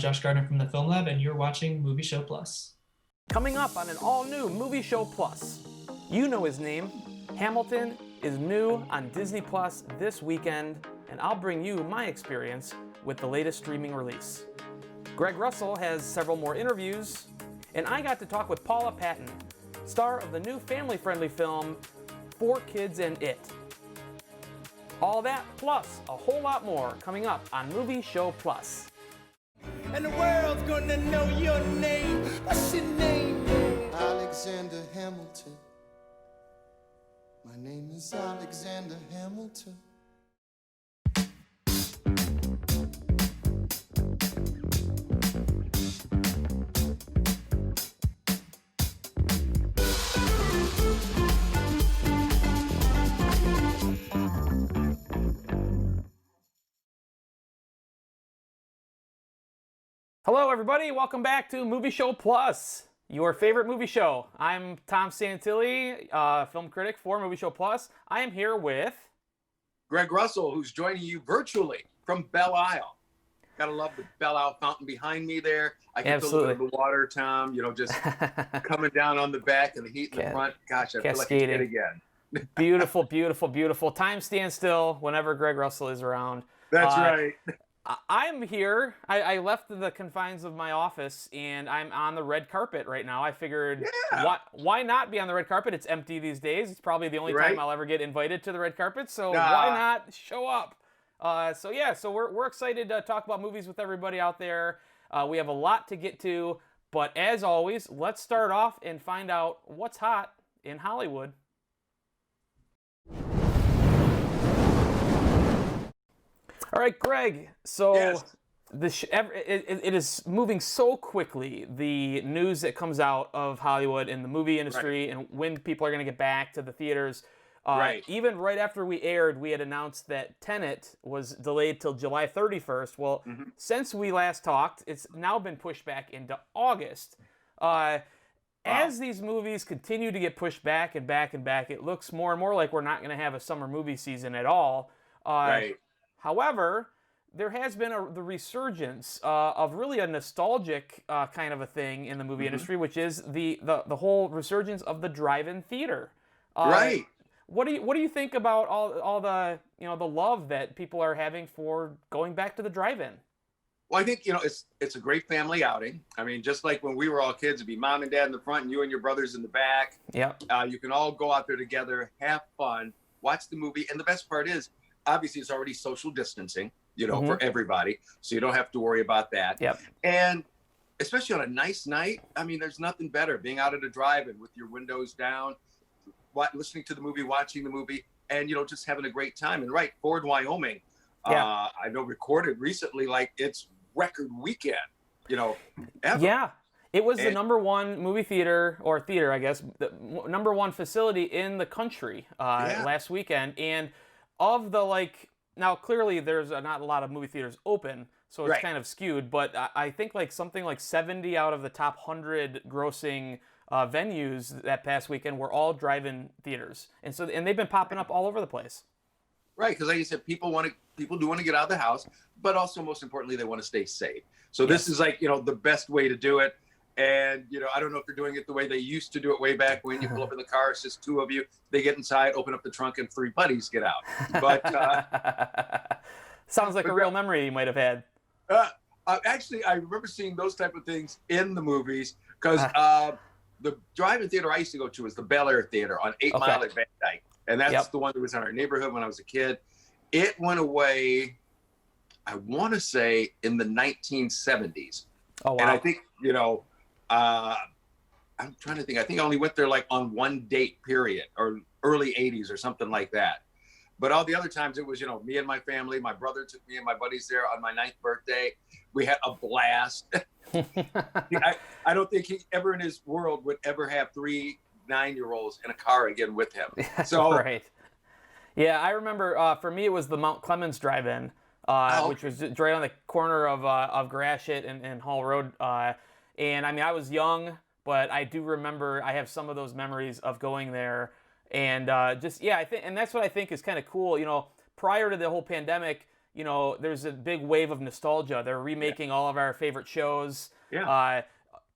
Josh Gardner from the Film Lab, and you're watching Movie Show Plus. Coming up on an all-new Movie Show Plus. You know his name. Hamilton is new on Disney Plus this weekend, and I'll bring you my experience with the latest streaming release. Greg Russell has several more interviews, and I got to talk with Paula Patton, star of the new family-friendly film, 4 Kids and It. All that plus a whole lot more coming up on Movie Show Plus. And the world's gonna know your name. What's your name? Alexander Hamilton. My name is Alexander Hamilton. Hello everybody, welcome back to Movie Show Plus, your favorite movie show. I'm Tom Santilli, film critic for Movie Show Plus. I am here with Greg Russell, who's joining you virtually from Belle Isle. Gotta love the Belle Isle fountain behind me there. I can feel a bit of the water, Tom, just coming down on the back and the heat in the front. Gosh, I feel like it's it again. Beautiful, beautiful, beautiful. Time stands still whenever Greg Russell is around. That's right. I'm here. I left the confines of my office, and I'm on the red carpet right now. I figured, why not be on the red carpet? It's empty these days. It's probably the only time I'll ever get invited to the red carpet, so why not show up? So we're excited to talk about movies with everybody out there. We have a lot to get to, but as always, let's start off and find out what's hot in Hollywood. All right, Greg, so it is moving so quickly, the news that comes out of Hollywood and the movie industry and when people are going to get back to the theaters. Even right after we aired, we had announced that Tenet was delayed till July 31st. Well, since we last talked, it's now been pushed back into August. As these movies continue to get pushed back and back and back, it looks more and more like we're not going to have a summer movie season at all. However, there has been the resurgence of really a nostalgic kind of a thing in the movie industry, which is the whole resurgence of the drive-in theater. What do you think about all the the love that people are having for going back to the drive-in? Well, I think it's a great family outing. I mean, just like when we were all kids, it'd be mom and dad in the front and you and your brothers in the back. You can all go out there together, have fun, watch the movie, and the best part is, obviously, it's already social distancing, for everybody, so you don't have to worry about that. And especially on a nice night, I mean, there's nothing better being out at a drive-in with your windows down, listening to the movie, watching the movie, and just having a great time. And Ford, Wyoming, I know recorded recently like its record weekend, ever. It was the number one movie theater, I guess, the number one facility in the country last weekend. And of the now clearly there's not a lot of movie theaters open, so it's kind of skewed, but I think something like 70 out of the top 100 grossing venues that past weekend were all drive-in theaters. And they've been popping up all over the place. Right, because like you said, people do want to get out of the house, but also most importantly, they want to stay safe. So this is the best way to do it. And, I don't know if they're doing it the way they used to do it way back when you pull up in the car, it's just 2 of you, they get inside, open up the trunk, and 3 buddies get out. But sounds like a real memory you might have had. Actually, I remember seeing those type of things in the movies because the drive-in theater I used to go to was the Bel Air Theater on 8 Mile at Van Dyke. And that's the one that was in our neighborhood when I was a kid. It went away, I want to say, in the 1970s. Oh, wow. And I think, I'm trying to think. I think I only went there on one date period or early 80s or something like that. But all the other times it was, me and my family. My brother took me and my buddies there on my 9th birthday. We had a blast. I don't think he ever in his world would ever have 3 9-year-olds in a car again with him. So right. Yeah, I remember for me it was the Mount Clemens Drive-In, which was right on the corner of Gratiot and Hall Road. And I mean, I was young, but I do remember I have some of those memories of going there. And I think, and that's what I think is kind of cool. Prior to the whole pandemic, there's a big wave of nostalgia. They're remaking all of our favorite shows. Yeah.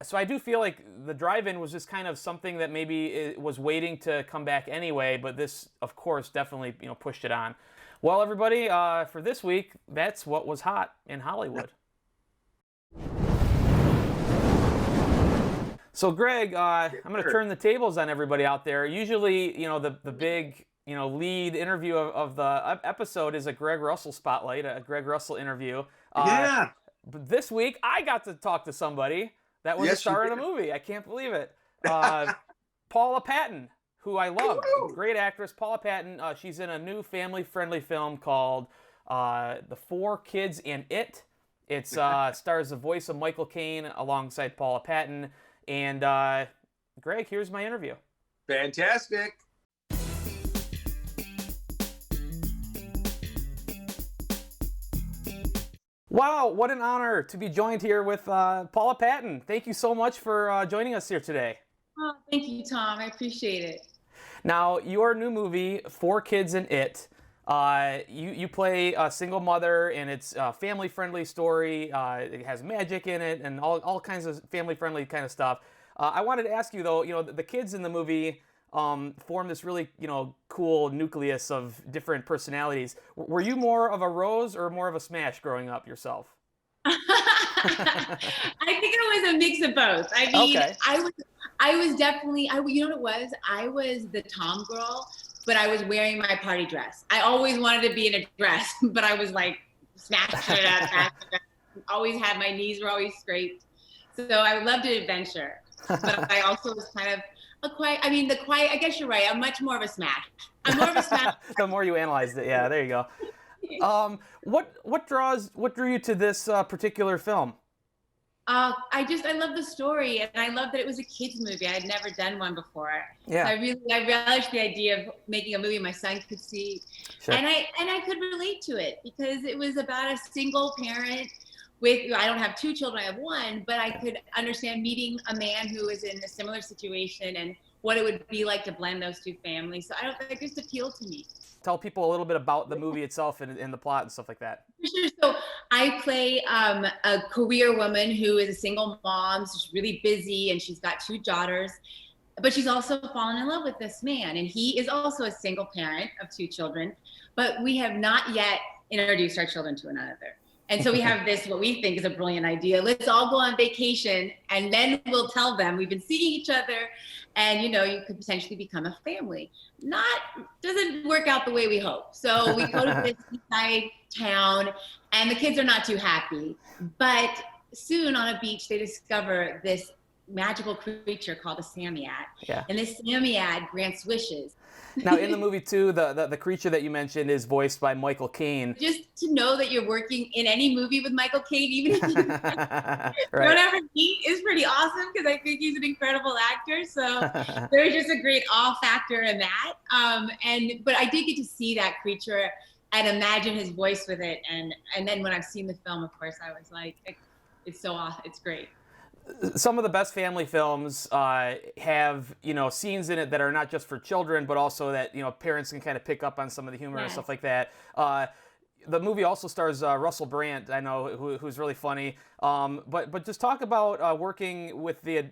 So I do feel like the drive-in was just kind of something that maybe it was waiting to come back anyway, but this, of course, definitely pushed it on. Well, everybody, for this week, that's what was hot in Hollywood. So, Greg, I'm going to turn the tables on everybody out there. Usually, the big, lead interview of the episode is a Greg Russell spotlight, a Greg Russell interview. Yeah. But this week, I got to talk to somebody that was a star in a movie. I can't believe it. Paula Patton, who I love. Great actress, Paula Patton. She's in a new family-friendly film called The Four Kids and It. It stars the voice of Michael Caine alongside Paula Patton. And Greg, here's my interview. Fantastic. Wow, what an honor to be joined here with Paula Patton. Thank you so much for joining us here today. Oh, thank you, Tom. I appreciate it. Now, your new movie, Four Kids and It, you play a single mother, and it's a family-friendly story. It has magic in it and all kinds of family-friendly kind of stuff. I wanted to ask you, though, the kids in the movie form this really, cool nucleus of different personalities. Were you more of a Rose or more of a Smash growing up yourself? I think it was a mix of both. I mean, okay. I was definitely, you know what it was? I was the Tom girl, but I was wearing my party dress. I always wanted to be in a dress, but I was like smashing it up. Always had, my knees were always scraped. So I loved an adventure, but I also was kind of I guess you're right. I'm much more of a Smash. I'm more of a Smash. The more you analyzed it, yeah, there you go. What drew you to this particular film? I love the story, and I love that it was a kids movie. I had never done one before. Yeah. So I relished the idea of making a movie my son could see, Sure. and I could relate to it because it was about a single parent with, I don't have two children, I have one, but I could understand meeting a man who was in a similar situation and what it would be like to blend those two families. So it just appealed to me. Tell people a little bit about the movie itself and the plot and stuff like that. Sure. So I play a career woman who is a single mom. So she's really busy and she's got two daughters, but she's also fallen in love with this man. And he is also a single parent of two children, but we have not yet introduced our children to another. And so we have this, what we think is a brilliant idea. Let's all go on vacation and then we'll tell them we've been seeing each other and, you could potentially become a family. Doesn't work out the way we hope. So we go to this seaside town and the kids are not too happy. But soon on a beach, they discover this magical creature called a Samiat. Yeah. And this Samiat grants wishes. Now, in the movie, too, the creature that you mentioned is voiced by Michael Caine. Just to know that you're working in any movie with Michael Caine, even if you Right. don't ever meet, is pretty awesome because I think he's an incredible actor. So there's just a great awe factor in that. But I did get to see that creature and imagine his voice with it. And then when I've seen the film, of course, I was like, it's so awesome. It's great. Some of the best family films have, scenes in it that are not just for children, but also that, parents can kind of pick up on some of the humor and stuff like that. The movie also stars Russell Brand, I know, who's really funny. But just talk about working with the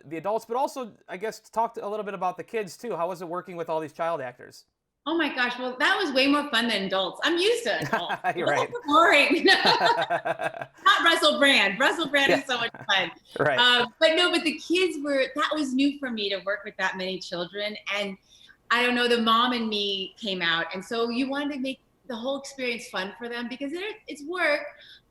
adults, but also, I guess, talk a little bit about the kids, too. How was it working with all these child actors? Oh my gosh, well, that was way more fun than adults. I'm used to adults. You're right. Boring. Not Russell Brand. Russell Brand is so much fun. Right. But the kids that was new for me to work with that many children. And I don't know, the mom and me came out. And so you wanted to make the whole experience fun for them because it's work,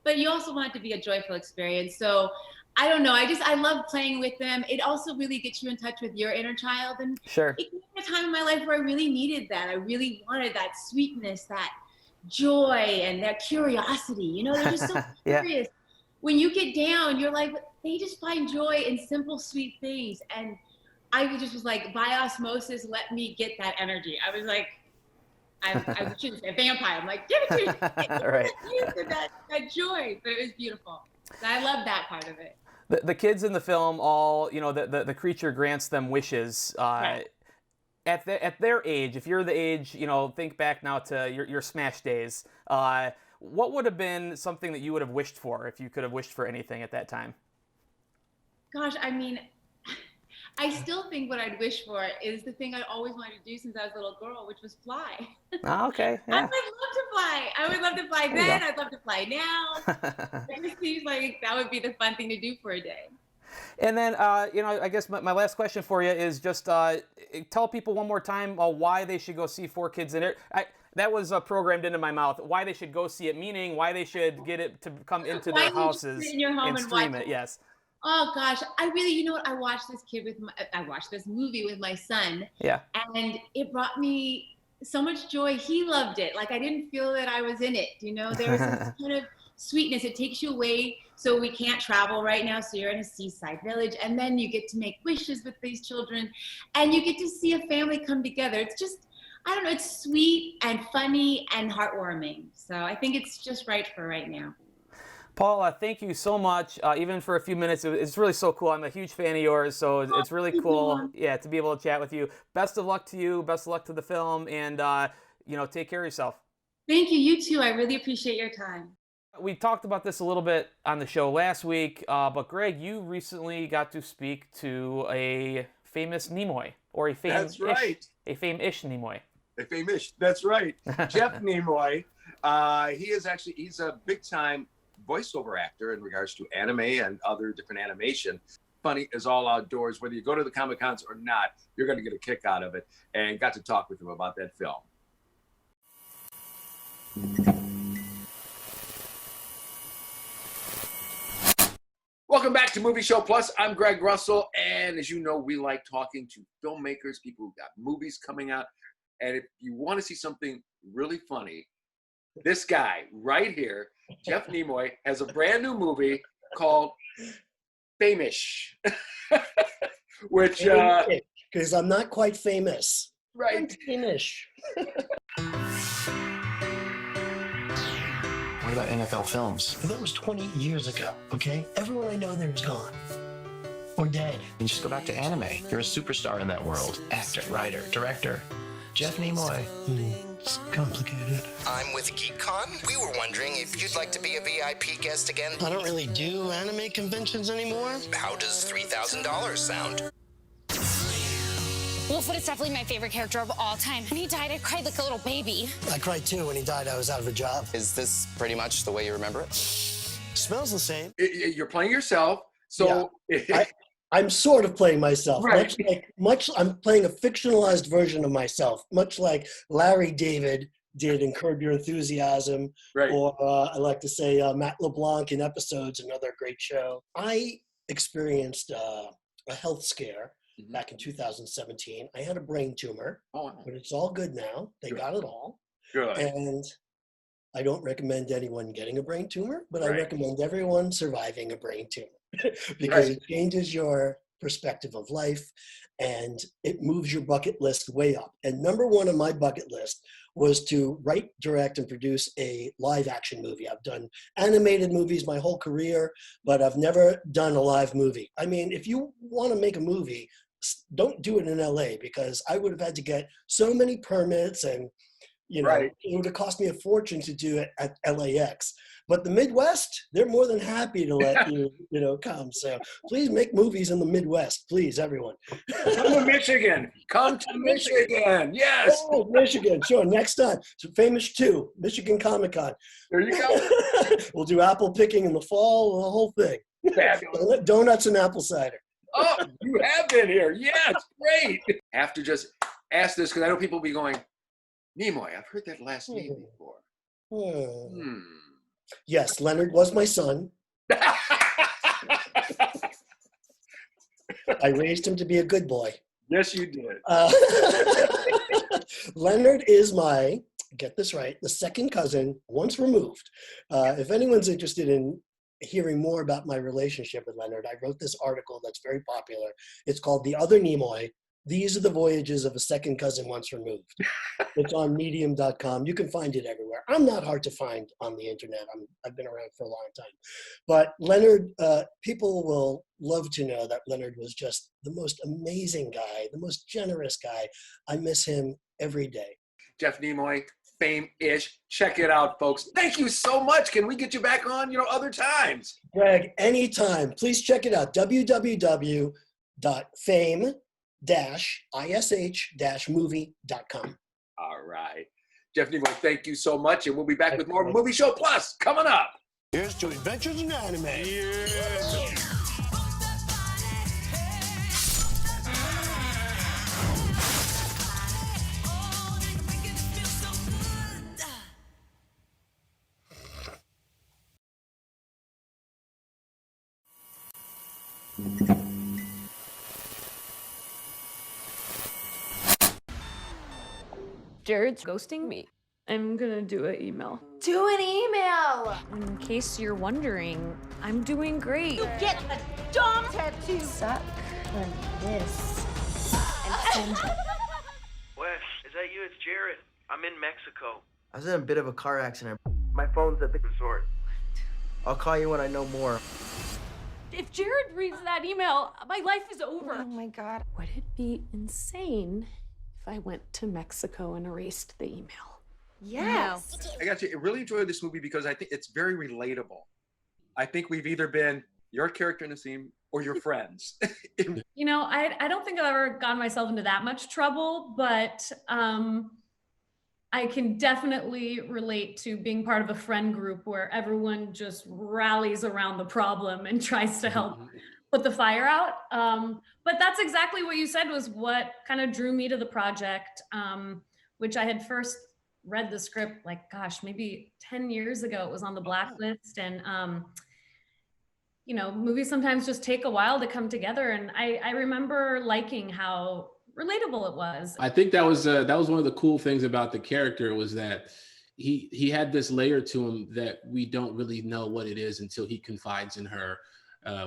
but you also want it to be a joyful experience. So I don't know. I love playing with them. It also really gets you in touch with your inner child. And Sure. it came at a time in my life where I really needed that. I really wanted that sweetness, that joy, and that curiosity. They're just so curious. When you get down, you're like, they just find joy in simple, sweet things. And I just was like, by osmosis, let me get that energy. I was like, I shouldn't say a vampire. I'm like, give it to me. Right. that joy. But it was beautiful. So I love that part of it. The kids in the film all, the creature grants them wishes. Right. At their age, if you're the age, think back now to your Smash days. what would have been something that you would have wished for if you could have wished for anything at that time? Gosh, I mean, I still think what I'd wish for is the thing I always wanted to do since I was a little girl, which was fly. Oh, okay. I Yeah. would love to fly. I would love to fly then. I'd love to fly now. It just seems like that would be the fun thing to do for a day. And then, I guess my last question for you is just tell people one more time why they should go see Four Kids in It. That was programmed into my mouth. Why they should go see it, meaning why they should get it to come into their houses in your home and stream it. Yes. Oh gosh, I really, you know what? I watched this movie with my son. Yeah. And it brought me so much joy. He loved it. Like I didn't feel that I was in it. There was this kind of sweetness. It takes you away. So we can't travel right now. So you're in a seaside village, and then you get to make wishes with these children, and you get to see a family come together. It's just, I don't know. It's sweet and funny and heartwarming. So I think it's just right for right now. Paula, thank you so much, even for a few minutes. It's really so cool. I'm a huge fan of yours, so it's really cool, to be able to chat with you. Best of luck to you. Best of luck to the film, and, take care of yourself. Thank you. You too. I really appreciate your time. We talked about this a little bit on the show last week, but Greg, you recently got to speak to a famous Nimoy, or a fame-ish. That's right. A fame-ish Nimoy. A fame-ish. That's right. Jeff Nimoy. He's a big-time voiceover actor in regards to anime and other different animation. Funny as all outdoors. Whether you go to the Comic-Cons or not, you're going to get a kick out of it. And got to talk with him about that film. Welcome back to Movie Show Plus. I'm Greg Russell, and as you know, we like talking to filmmakers, people who've got movies coming out. And if you want to see something really funny, this guy right here, Jeff Nimoy, has a brand new movie called Fame-ish, which because I'm not quite famous. Right. I'm fame-ish. What about NFL films? That was 20 years ago, okay? Everyone I know there is gone. Or dead. And just go back to anime. You're a superstar in that world. Actor, writer, director. Jeff Nimoy. It's complicated. I'm with GeekCon. We were wondering if you'd like to be a VIP guest again. I don't really do anime conventions anymore. How does $3,000 sound? Wolfwood is definitely my favorite character of all time. When he died, I cried like a little baby. I cried too. When he died, I was out of a job. Is this pretty much the way you remember it? Smells the same. You're playing yourself, so yeah. I'm sort of playing myself. Right. I'm playing a fictionalized version of myself, much like Larry David did in Curb Your Enthusiasm, right. Or I like to say Matt LeBlanc in Episodes, another great show. I experienced a health scare back in 2017. I had a brain tumor, but it's all good now. They got it all. Good. And I don't recommend anyone getting a brain tumor, but Right. I recommend everyone surviving a brain tumor because it changes your perspective of life and it moves your bucket list way up. And number one on my bucket list was to write, direct, and produce a live action movie. I've done animated movies my whole career, but I've never done a live movie. I mean, if you want to make a movie, don't do it in LA because I would have had to get so many permits and Right. it would have cost me a fortune to do it at LAX. But the Midwest, they're more than happy to let you, come. So please make movies in the Midwest, please, everyone. Come to Michigan. Come to Michigan. Yes. Oh, Michigan. Sure. Next time. So Famous 2, Michigan Comic-Con. There you go. We'll do apple picking in the fall, the whole thing. Fabulous. Donuts and apple cider. Oh, you have been here. Yes, great. Have to just ask this because I know people will be going, Nimoy, I've heard that last name before. Yes, Leonard was my son. I raised him to be a good boy. Yes, you did. Leonard is my, get this right, the second cousin, once removed. If anyone's interested in hearing more about my relationship with Leonard, I wrote this article that's very popular. It's called The Other Nimoy. These are the voyages of a second cousin once removed. It's on medium.com. You can find it everywhere. I'm not hard to find on the internet. I've been around for a long time. But Leonard, people will love to know that Leonard was just the most amazing guy, the most generous guy. I miss him every day. Jeff Nimoy, Fame-ish. Check it out, folks. Thank you so much. Can we get you back on, other times? Greg, anytime. Please check it out. www.fame-ish-movie.com. All right. Jeff Nimoy, thank you so much, and we'll be back with more Movie Show Plus coming up. Here's to Adventures in Anime. Yeah. Jared's ghosting me. I'm gonna do an email. Do an email! In case you're wondering, I'm doing great. You get a dog tattoo! Suck like this. And Wes, is that you? It's Jared. I'm in Mexico. I was in a bit of a car accident. My phone's at the resort. I'll call you when I know more. if Jared reads that email, my life is over. Oh my God. Would it be insane if I went to Mexico and erased the email? Yes. I got you. I really enjoyed this movie because I think it's very relatable. I think we've either been your character, Nassim, or your friends. You know, I don't think I've ever gotten myself into that much trouble, but I can definitely relate to being part of a friend group where everyone just rallies around the problem and tries to help put the fire out. But that's exactly what you said was what kind of drew me to the project, which I had first read the script like, gosh, maybe 10 years ago. It was on the blacklist, and you know, movies sometimes just take a while to come together. And I remember liking how relatable it was. I think that was one of the cool things about the character was that he had this layer to him that we don't really know what it is until he confides in her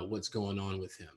what's going on with him.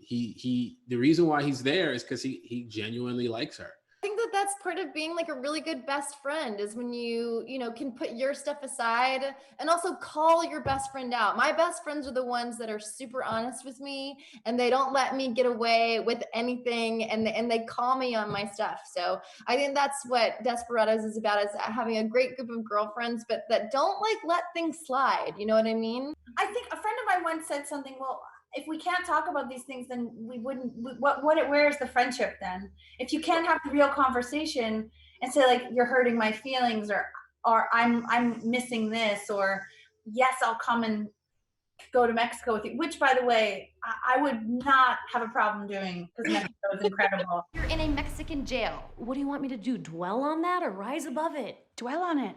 The reason why he's there is because he genuinely likes her. I think that that's part of being like a really good best friend is when you know, can put your stuff aside and also call your best friend out. My best friends are the ones that are super honest with me and they don't let me get away with anything, and they call me on my stuff. So I think that's what Desperados is about, is having a great group of girlfriends, but that don't like let things slide. You know what I mean? I think a friend of mine once said something, well, if we can't talk about these things, then where's the friendship then? If you can't have the real conversation and say like, you're hurting my feelings, or I'm missing this, or yes, I'll come and go to Mexico with you, which by the way, I would not have a problem doing because Mexico is incredible. You're in a Mexican jail. What do you want me to do? Dwell on that or rise above it? Dwell on it.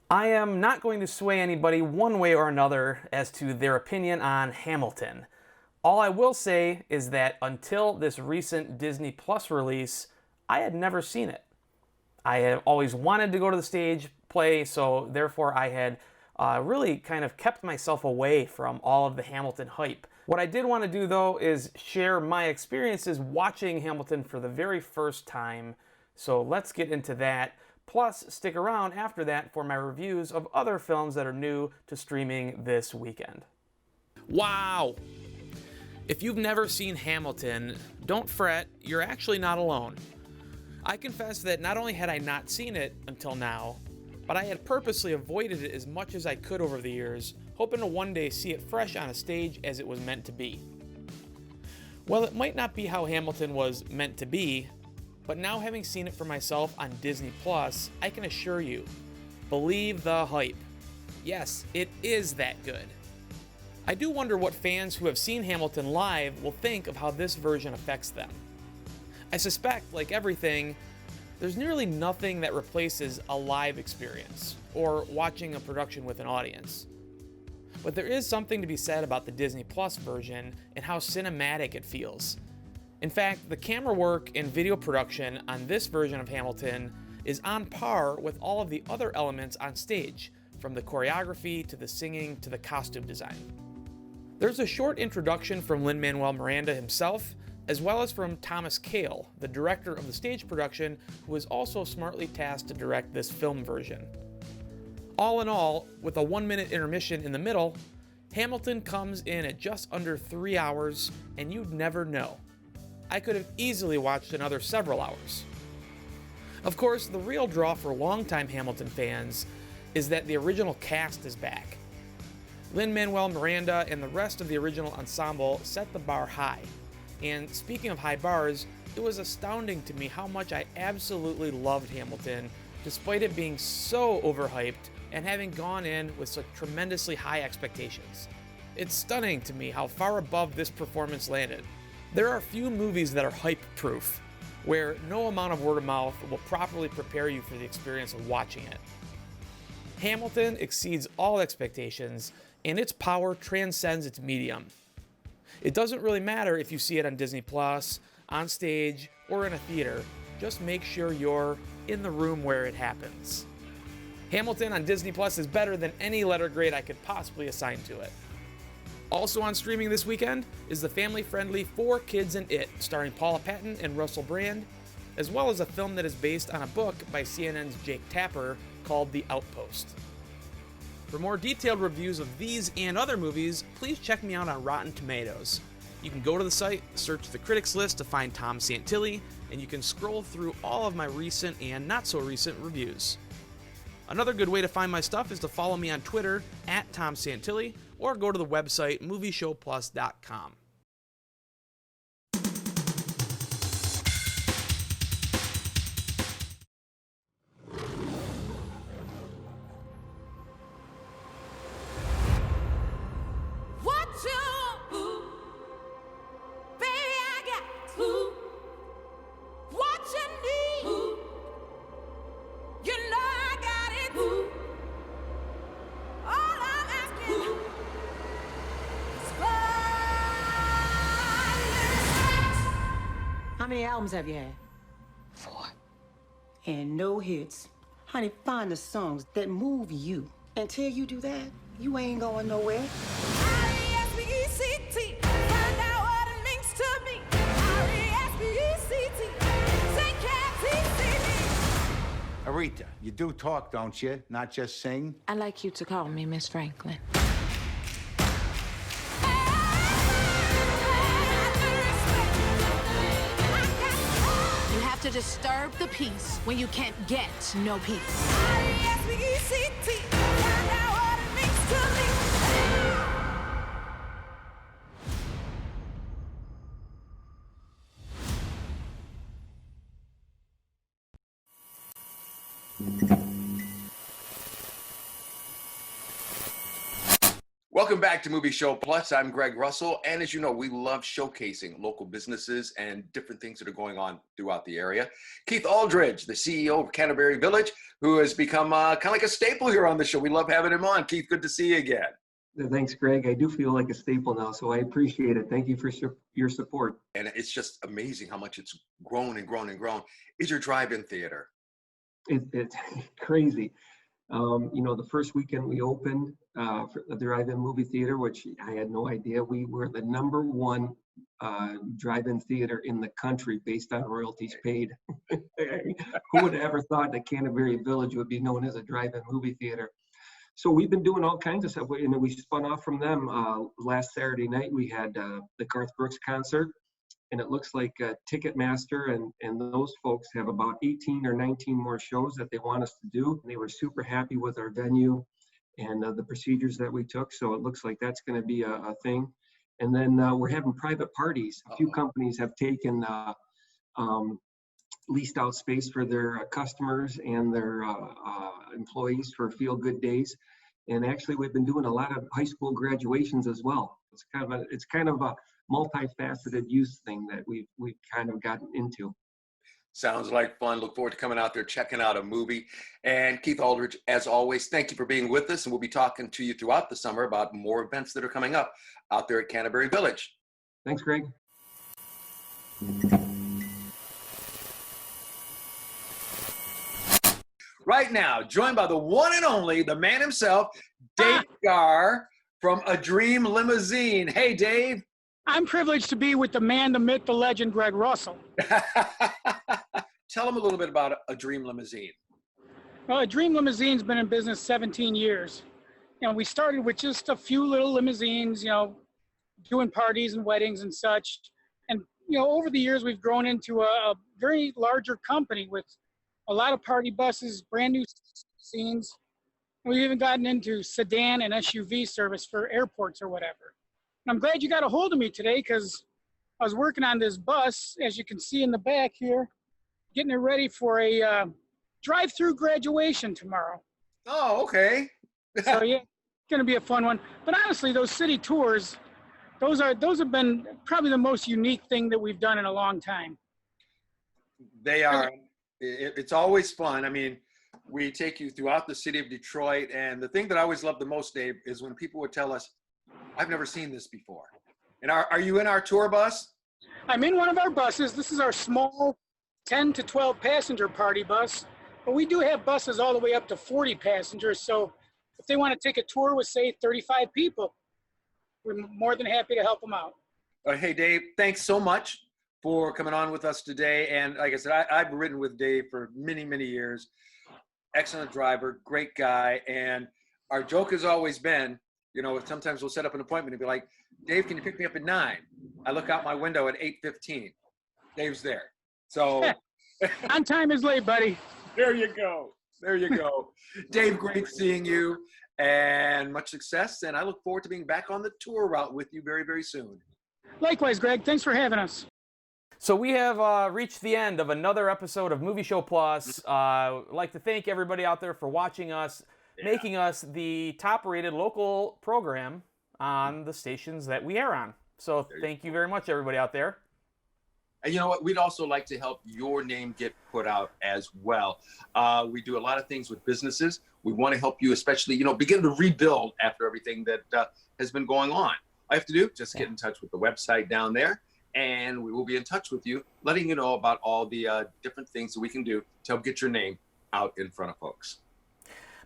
I am not going to sway anybody one way or another as to their opinion on Hamilton. All I will say is that until this recent Disney Plus release, I had never seen it. I have always wanted to go to the stage play, so therefore I had really kind of kept myself away from all of the Hamilton hype. What I did want to do though is share my experiences watching Hamilton for the very first time, so let's get into that. Plus, stick around after that for my reviews of other films that are new to streaming this weekend. Wow! If you've never seen Hamilton, don't fret, you're actually not alone. I confess that not only had I not seen it until now, but I had purposely avoided it as much as I could over the years, hoping to one day see it fresh on a stage as it was meant to be. Well, it might not be how Hamilton was meant to be, but now having seen it for myself on Disney Plus, I can assure you, believe the hype. Yes, it is that good. I do wonder what fans who have seen Hamilton live will think of how this version affects them. I suspect, like everything, there's nearly nothing that replaces a live experience, or watching a production with an audience. But there is something to be said about the Disney Plus version and how cinematic it feels. In fact, the camera work and video production on this version of Hamilton is on par with all of the other elements on stage, from the choreography to the singing to the costume design. There's a short introduction from Lin-Manuel Miranda himself, as well as from Thomas Kail, the director of the stage production, who was also smartly tasked to direct this film version. All in all, with a 1-minute intermission in the middle, Hamilton comes in at just under 3 hours, and you'd never know. I could have easily watched another several hours. Of course, the real draw for longtime Hamilton fans is that the original cast is back. Lin-Manuel Miranda and the rest of the original ensemble set the bar high. And speaking of high bars, it was astounding to me how much I absolutely loved Hamilton, despite it being so overhyped and having gone in with such tremendously high expectations. It's stunning to me how far above this performance landed. There are few movies that are hype-proof, where no amount of word of mouth will properly prepare you for the experience of watching it. Hamilton exceeds all expectations, and its power transcends its medium. It doesn't really matter if you see it on Disney+, on stage, or in a theater. Just make sure you're in the room where it happens. Hamilton on Disney+ is better than any letter grade I could possibly assign to it. Also on streaming this weekend is the family-friendly For Kids and It, starring Paula Patton and Russell Brand, as well as a film that is based on a book by CNN's Jake Tapper called The Outpost. For more detailed reviews of these and other movies, please check me out on Rotten Tomatoes. You can go to the site, search the critics list to find Tom Santilli, and you can scroll through all of my recent and not so recent reviews. Another good way to find my stuff is to follow me on Twitter at Tom Santilli, or go to the website movieshowplus.com. What you ooh, baby, I got ooh, what you need. Ooh, you know I got it. Ooh, all I'm asking ooh, is for How many albums have you had? 4. And no hits. Honey, find the songs that move you. Until you do that, you ain't going nowhere. R-E-S-P-E-C-T. Find out what it means to me. R-E-S-P-E-C-T. Say Cat-T-C-T. Aretha, you do talk, don't you? Not just sing? I'd like you to call me Miss Franklin. You have to disturb the peace when you can't get no peace. R-E-S-P-E-C-T. Find out what it means to me. Welcome back to Movie Show Plus. I'm Greg Russell, and as you know, we love showcasing local businesses and different things that are going on throughout the area. Keith Aldridge, the CEO of Canterbury Village, who has become kind of like a staple here on the show. We love having him on. Keith, good to see you again. Thanks, Greg. I do feel like a staple now, so I appreciate it. Thank you for your support. And it's just amazing how much it's grown and grown and grown. Is your drive-in theater? It's crazy. You know, the first weekend we opened for the drive-in movie theater, which I had no idea, we were the #1 drive-in theater in the country based on royalties paid. Who would have ever thought that Canterbury Village would be known as a drive-in movie theater? So we've been doing all kinds of stuff. And we spun off from them. Last Saturday night, we had the Garth Brooks concert. And it looks like Ticketmaster and those folks have about 18 or 19 more shows that they want us to do. And they were super happy with our venue and the procedures that we took. So it looks like that's going to be a thing. And then we're having private parties. A few companies have taken leased out space for their customers and their employees for feel-good days. And actually, we've been doing a lot of high school graduations as well. It's kind of a multifaceted youth thing that we've kind of gotten into. Sounds like fun. Look forward to coming out there, checking out a movie. And Keith Aldridge, as always, thank you for being with us. And we'll be talking to you throughout the summer about more events that are coming up out there at Canterbury Village. Thanks, Greg. Right now, joined by the one and only, the man himself, Dave Gar from A Dream Limousine. Hey, Dave. I'm privileged to be with the man, the myth, the legend, Greg Russell. Tell him a little bit about A Dream Limousine. Well, A Dream Limousine's been in business 17 years. You know, we started with just a few little limousines, you know, doing parties and weddings and such. And, you know, over the years, we've grown into a very larger company with a lot of party buses, brand new scenes. We've even gotten into sedan and SUV service for airports or whatever. And I'm glad you got a hold of me today because I was working on this bus, as you can see in the back here, getting it ready for a drive-through graduation tomorrow. Oh, okay. So yeah, it's gonna be a fun one. But honestly, those city tours, those have been probably the most unique thing that we've done in a long time. They are. It's always fun. I mean, we take you throughout the city of Detroit, and the thing that I always love the most, Dave, is when people would tell us, I've never seen this before. And are you in our tour bus? I'm in one of our buses. This is our small 10 to 12 passenger party bus, but we do have buses all the way up to 40 passengers. So if they want to take a tour with, say, 35 people, we're more than happy to help them out. Hey, Dave, thanks so much for coming on with us today. And like I said, I've ridden with Dave for many, many years. Excellent driver, great guy. And our joke has always been, you know, sometimes we'll set up an appointment and be like, Dave, can you pick me up at 9? I look out my window at 8:15. Dave's there. So on time is late, buddy. There you go. There you go. Dave, great seeing you and much success. And I look forward to being back on the tour route with you very, very soon. Likewise, Greg. Thanks for having us. So we have reached the end of another episode of Movie Show Plus. I'd like to thank everybody out there for watching us, making us the top-rated local program on the stations that we air on. So thank you very much, everybody out there. And you know what? We'd also like to help your name get put out as well. We do a lot of things with businesses. We want to help you, especially, you know, begin to rebuild after everything that has been going on. All you have to do, just get in touch with the website down there, and we will be in touch with you, letting you know about all the different things that we can do to help get your name out in front of folks.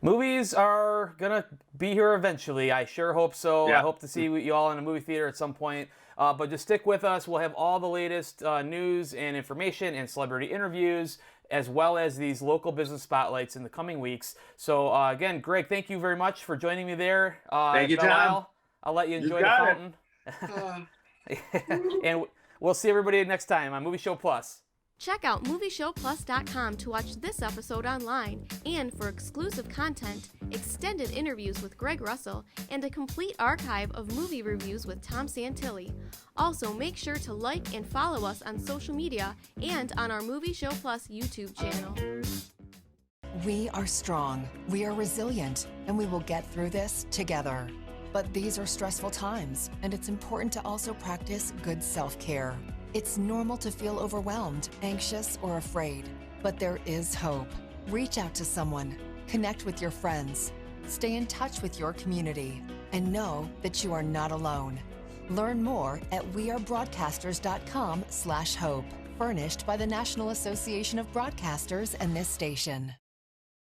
Movies are going to be here eventually. I sure hope so. Yeah. I hope to see you all in a movie theater at some point. But just stick with us. We'll have all the latest news and information and celebrity interviews, as well as these local business spotlights in the coming weeks. So again, Greg, thank you very much for joining me there. Thank you, Tom. I'll let you enjoy the fountain. And we'll see everybody next time on Movie Show Plus. Check out movieshowplus.com to watch this episode online and for exclusive content, extended interviews with Greg Russell, and a complete archive of movie reviews with Tom Santilli. Also, make sure to like and follow us on social media and on our Movie Show Plus YouTube channel. We are strong, we are resilient, and we will get through this together. But these are stressful times, and it's important to also practice good self-care. It's normal to feel overwhelmed, anxious, or afraid, but there is hope. Reach out to someone, connect with your friends, stay in touch with your community, and know that you are not alone. Learn more at wearebroadcasters.com/hope, furnished by the National Association of Broadcasters and this station.